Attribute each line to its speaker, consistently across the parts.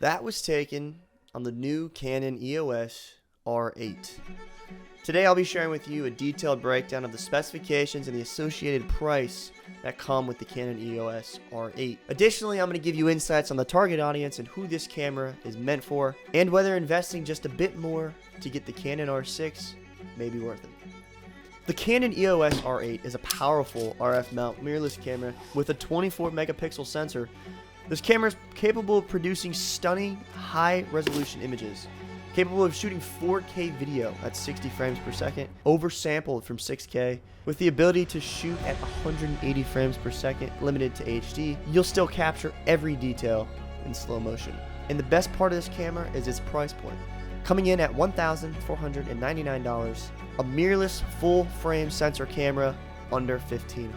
Speaker 1: That was taken on the new Canon EOS R8. Today I'll be sharing with you a detailed breakdown of the specifications and the associated price that come with the Canon EOS R8. Additionally, I'm going to give you insights on the target audience and who this camera is meant for, and whether investing just a bit more to get the Canon R6 may be worth it. The Canon EOS R8 is a powerful RF mount mirrorless camera with a 24 megapixel sensor. This camera is capable of producing stunning high-resolution images, capable of shooting 4K video at 60 frames per second, oversampled from 6K, with the ability to shoot at 180 frames per second, limited to HD. You'll still capture every detail in slow motion. And the best part of this camera is its price point, coming in at $1,499, a mirrorless full-frame sensor camera under $1,500.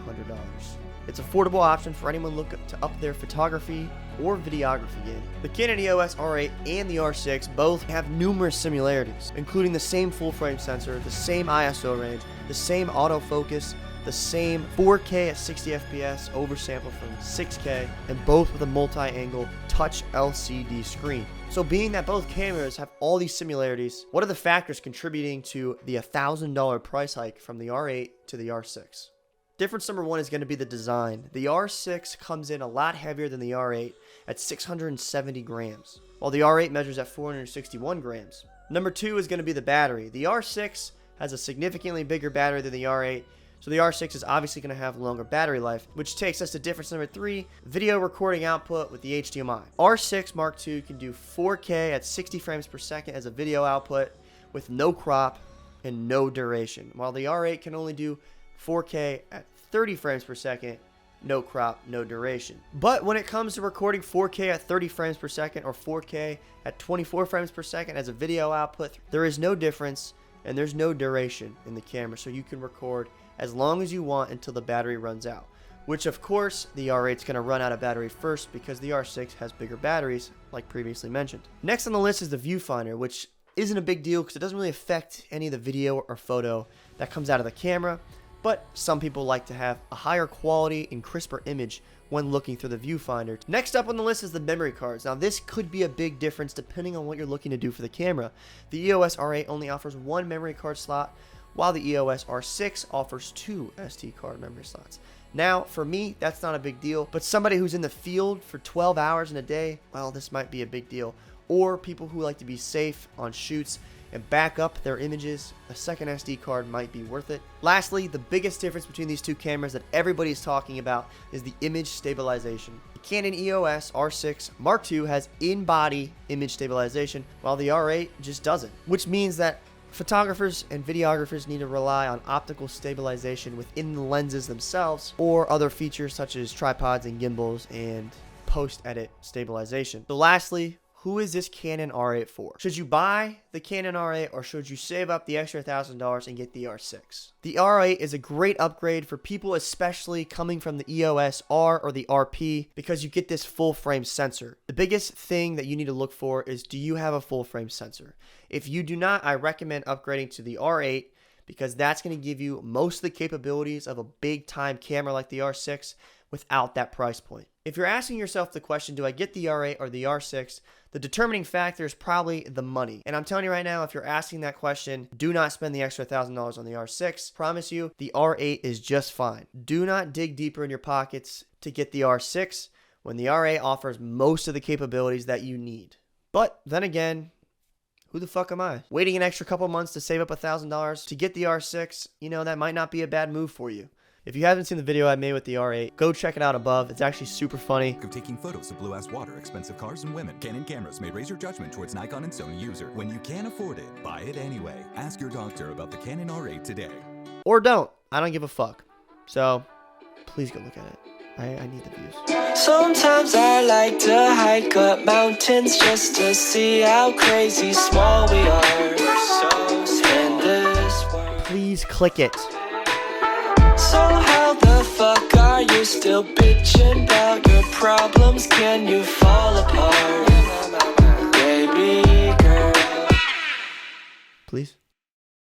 Speaker 1: It's an affordable option for anyone looking to up their photography or videography game. The Canon EOS R8 and the R6 both have numerous similarities, including the same full-frame sensor, the same ISO range, the same autofocus, the same 4K at 60 FPS oversampled from 6K, and both with a multi-angle touch LCD screen. So being that both cameras have all these similarities, what are the factors contributing to the $1,000 price hike from the R8 to the R6? Difference number one is going to be the design. The R6 comes in a lot heavier than the R8 at 670 grams, while the R8 measures at 461 grams. Number two is going to be the battery. The R6 has a significantly bigger battery than the R8, so the R6 is obviously going to have longer battery life, which takes us to difference number three, video recording output with the HDMI. R6 Mark II can do 4K at 60 frames per second as a video output with no crop and no duration, while the R8 can only do 4K at 30 frames per second, no crop, no duration. But when it comes to recording 4K at 30 frames per second or 4K at 24 frames per second as a video output, there is no difference and there's no duration in the camera, so you can record as long as you want until the battery runs out, which of course the R8 is going to run out of battery first because the R6 has bigger batteries, like previously mentioned. Next on the list is the viewfinder, which isn't a big deal because it doesn't really affect any of the video or photo that comes out of the camera. But some people like to have a higher quality and crisper image when looking through the viewfinder. Next up on the list is the memory cards. Now this could be a big difference depending on what you're looking to do for the camera. The EOS R8 only offers one memory card slot, while the EOS R6 offers two SD card memory slots. Now for me, that's not a big deal, but somebody who's in the field for 12 hours in a day, well, this might be a big deal. Or people who like to be safe on shoots and back up their images, a second SD card might be worth it. Lastly, the biggest difference between these two cameras that everybody's talking about is the image stabilization. The Canon EOS R6 Mark II has in-body image stabilization, while the R8 just doesn't, which means that photographers and videographers need to rely on optical stabilization within the lenses themselves, or other features such as tripods and gimbals and post-edit stabilization. So lastly, who is this Canon R8 for? Should you buy the Canon R8 or should you save up the extra $1,000 and get the R6? The R8 is a great upgrade for people especially coming from the EOS R or the RP because you get this full frame sensor. The biggest thing that you need to look for is, do you have a full frame sensor? If you do not, I recommend upgrading to the R8 because that's going to give you most of the capabilities of a big time camera like the R6 without that price point. If you're asking yourself the question, do I get the R8 or the R6? The determining factor is probably the money. And I'm telling you right now, if you're asking that question, do not spend the extra $1,000 on the R6. Promise you, the R8 is just fine. Do not dig deeper in your pockets to get the R6 when the R8 offers most of the capabilities that you need. But then again, who the fuck am I? Waiting an extra couple months to save up $1,000 to get the R6, you know, that might not be a bad move for you. If you haven't seen the video I made with the R8, go check it out above. It's actually super funny.
Speaker 2: Of taking photos of blue-ass water, expensive cars, and women. Canon cameras may raise your judgment towards Nikon and Sony user. When you can't afford it, buy it anyway. Ask your doctor about the Canon R8 today.
Speaker 1: Or don't. I don't give a fuck. So, please go look at it. I need the views.
Speaker 3: Sometimes I like to hike up mountains just to see how crazy small we are. So spend this world.
Speaker 1: Please click it.
Speaker 3: So how the fuck are you still bitching about your problems? Can you fall apart, baby girl?
Speaker 1: Please.